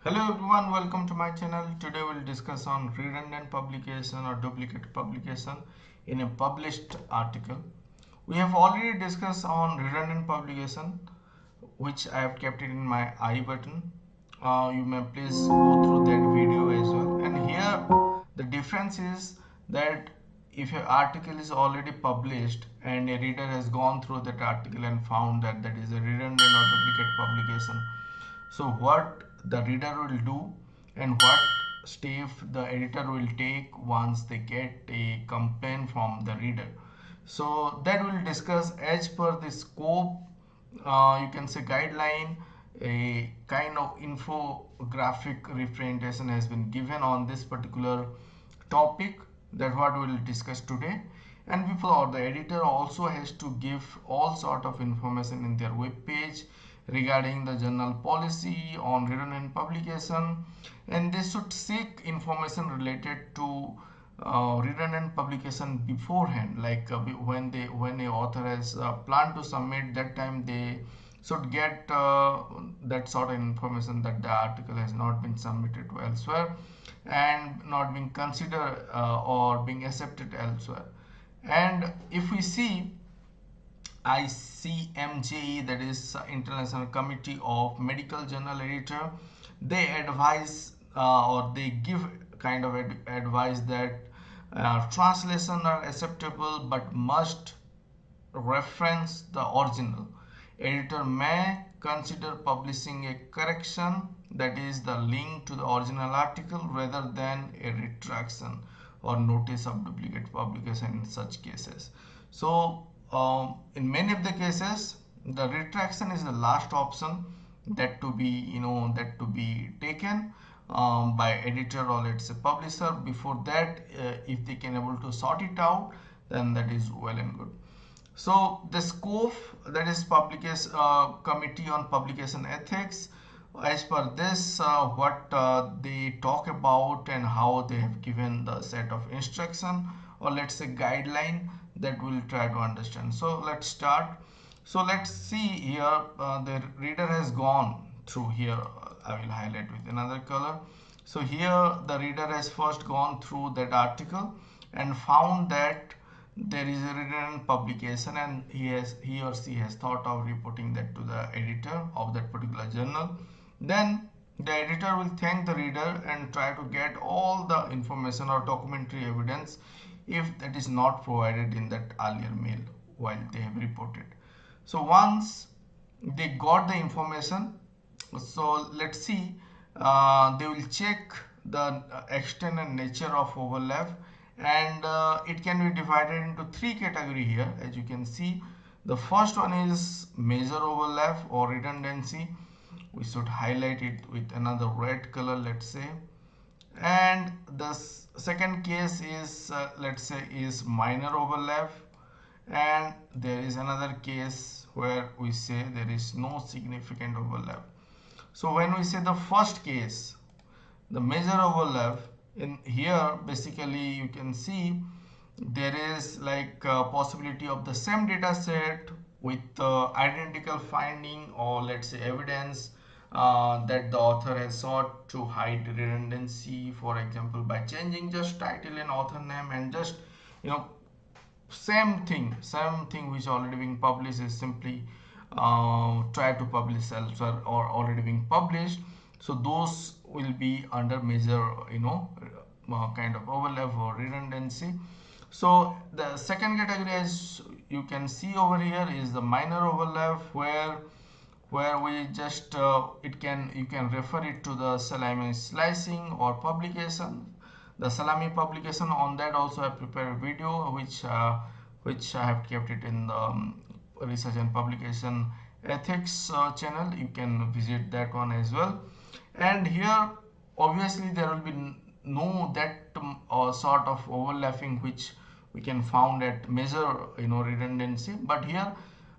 Hello everyone, welcome to my channel. Today we'll discuss on redundant publication or duplicate publication in a published article. We have already discussed on redundant publication, which I have kept it in my I button. You may please go through that video as well. And here the difference is that if an article is already published and a reader has gone through that article and found that that is a redundant or duplicate publication, so what the reader will do and what step the editor will take once they get a complaint from the reader, so that we'll discuss as per the scope. You can say guideline. A kind of infographic representation has been given on this particular topic, that what we will discuss today. And before, the editor also has to give all sort of information in their web page regarding the journal policy on redundant publication, and they should seek information related to redundant publication beforehand, like when a author has planned to submit, that time they should get that sort of information that the article has not been submitted to elsewhere and not being considered or being accepted elsewhere. And if we see ICMJ, that is International Committee of Medical Journal Editor, they advise or they give kind of advice that translation are acceptable but must reference the original. Editor may consider publishing a correction, that is the link to the original article, rather than a retraction or notice of duplicate publication in such cases. So in many of the cases, the retraction is the last option that to be taken by editor or let's say publisher. Before that, if they can able to sort it out, then that is well and good. So the scope, that is publication committee on publication ethics, as per this what they talk about and how they have given the set of instruction or let's say guideline that we'll try to understand. So let's start. So let's see here, the reader has gone through here. I will highlight with another color. So here the reader has first gone through that article and found that there is a redundant publication, and he or she has thought of reporting that to the editor of that particular journal. Then the editor will thank the reader and try to get all the information or documentary evidence if that is not provided in that earlier mail while they have reported. So once they got the information, so let's see, they will check the extent and nature of overlap, and it can be divided into three categories here. As you can see, the first one is major overlap or redundancy. We should highlight it with another red color, let's say. And the second case is let's say is minor overlap, and there is another case where we say there is no significant overlap. So when we say the first case, the major overlap, in here basically you can see there is like a possibility of the same data set with identical finding or let's say evidence that the author has sought to hide redundancy, for example by changing just title and author name, and just same thing which already being published is simply try to publish elsewhere or already being published. So those will be under major kind of overlap or redundancy. So the second category, as you can see over here, is the minor overlap, where we just you can refer it to the salami slicing or publication. The salami publication, on that also I prepared a video which I have kept it in the research and publication ethics channel. You can visit that one as well. And here obviously there will be no that sort of overlapping which we can found at major redundancy, but here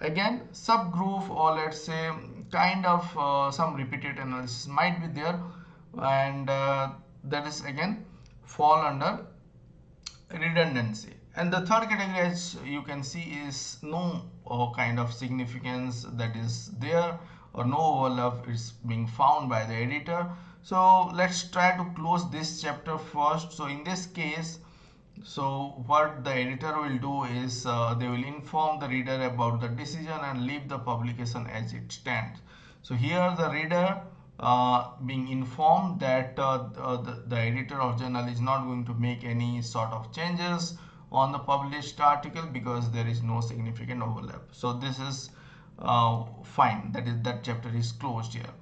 again subgroup or let's say kind of some repeated analysis might be there, and that is again fall under redundancy. And the third category, as you can see, is no kind of significance that is there or no overlap is being found by the editor. So let's try to close this chapter first. So in this case, so what the editor will do is they will inform the reader about the decision and leave the publication as it stands. So here the reader being informed that the editor of journal is not going to make any sort of changes on the published article because there is no significant overlap. So this is fine. That chapter is closed here.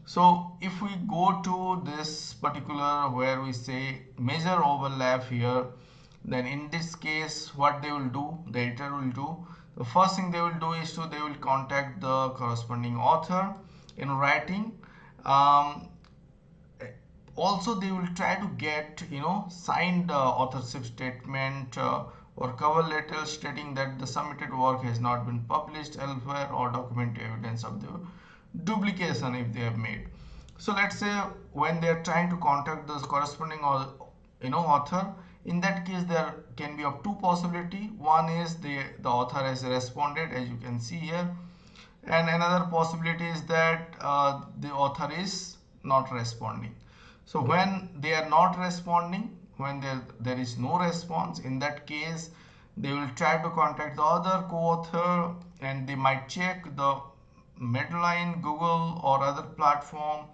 So if we go to this particular where we say major overlap here, then in this case what they will do, the editor will do, the first thing they will do is they will contact the corresponding author in writing. Also they will try to get signed authorship statement or cover letter stating that the submitted work has not been published elsewhere, or document evidence of the duplication if they have made. So let's say when they are trying to contact the corresponding author, in that case there can be of two possibility. One is the author has responded, as you can see here, and another possibility is that the author is not responding. So when they are not responding, when there is no response, in that case they will try to contact the other co-author, and they might check the Medline, Google or other platform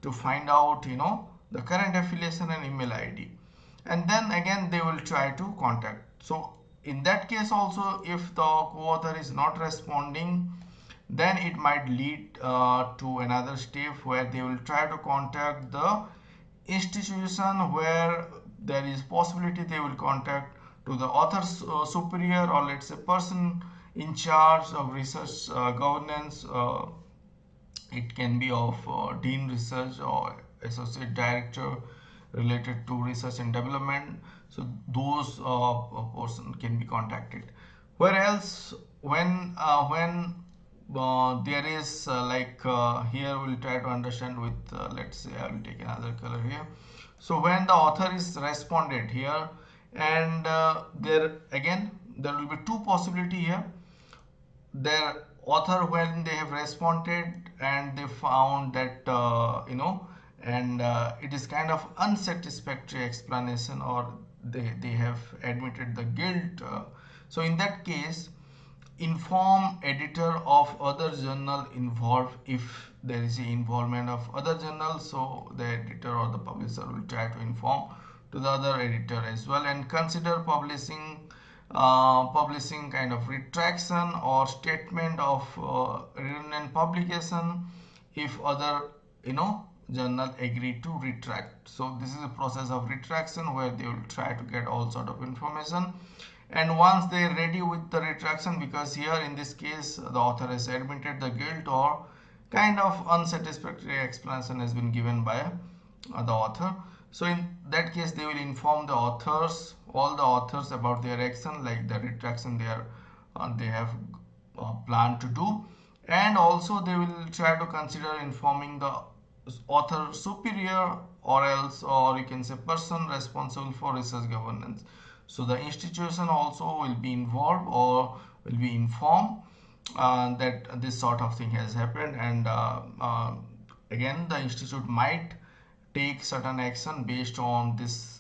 to find out the current affiliation and email ID, and then again they will try to contact. So in that case also, if the co-author is not responding, then it might lead to another step where they will try to contact the institution, where there is possibility they will contact to the author's superior, or let's say person in charge of research governance. It can be of dean research or associate director related to research and development. So those person can be contacted. Where else when there is here we'll try to understand with let's say I will take another color here. So when the author is responded here, and there will be two possibility here. Their author, when they have responded and they found that it is kind of unsatisfactory explanation, or they have admitted the guilt. So in that case, inform editor of other journal involved. If there is a involvement of other journals, so the editor or the publisher will try to inform to the other editor as well, and consider publishing kind of retraction or statement of redundant publication if other journal agree to retract. So this is a process of retraction where they will try to get all sort of information, and once they are ready with the retraction, because here in this case the author has admitted the guilt or kind of unsatisfactory explanation has been given by the author. So in that case they will inform the authors, all the authors, about their action, like the retraction they have planned to do, and also they will try to consider informing the author superior, or you can say person responsible for research governance. So the institution also will be involved or will be informed that this sort of thing has happened, and again the institute might take certain action based on this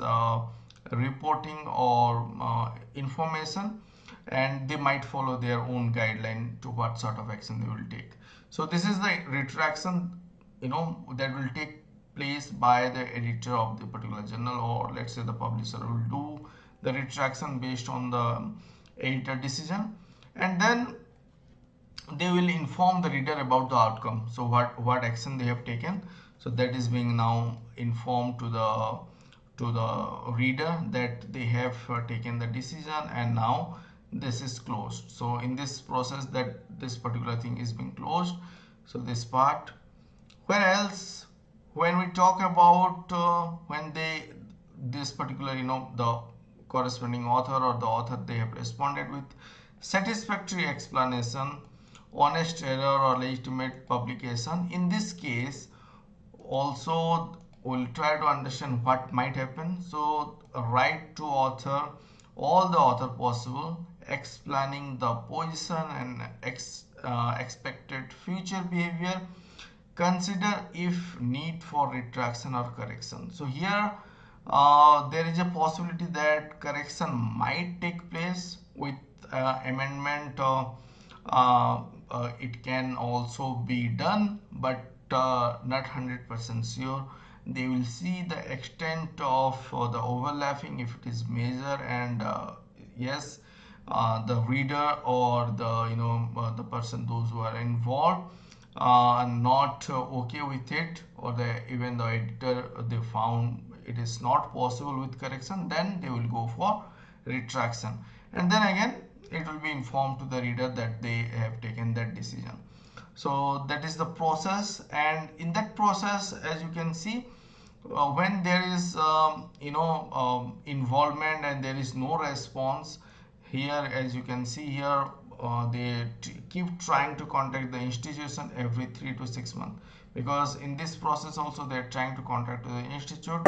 reporting or information, and they might follow their own guideline to what sort of action they will take. So this is the retraction that will take place by the editor of the particular journal, or let's say the publisher will do the retraction based on the editor decision, and then they will inform the reader about the outcome. So what action they have taken, so that is being now informed to the reader that they have taken the decision, and now this is closed. So in this process, that this particular thing is being closed. So this part. Where else, when we talk about when this particular the corresponding author or the author, they have responded with satisfactory explanation, honest error or legitimate publication. In this case also we'll try to understand what might happen. So write to author all the author possible, explaining the position and expected future behavior consider if need for retraction or correction. So here there is a possibility that correction might take place with amendment. It can also be done, but not 100% sure. They will see the extent of the overlapping if it is major, and yes, the reader or the the person, those who are involved, are not okay with it, or even the editor, they found it is not possible with correction, then they will go for retraction, and then again it will be informed to the reader that they have taken that decision. So that is the process, and in that process, as you can see, when there is involvement and there is no response, here as you can see here, they keep trying to contact the institution every 3 to 6 months, because in this process also they are trying to contact the institute.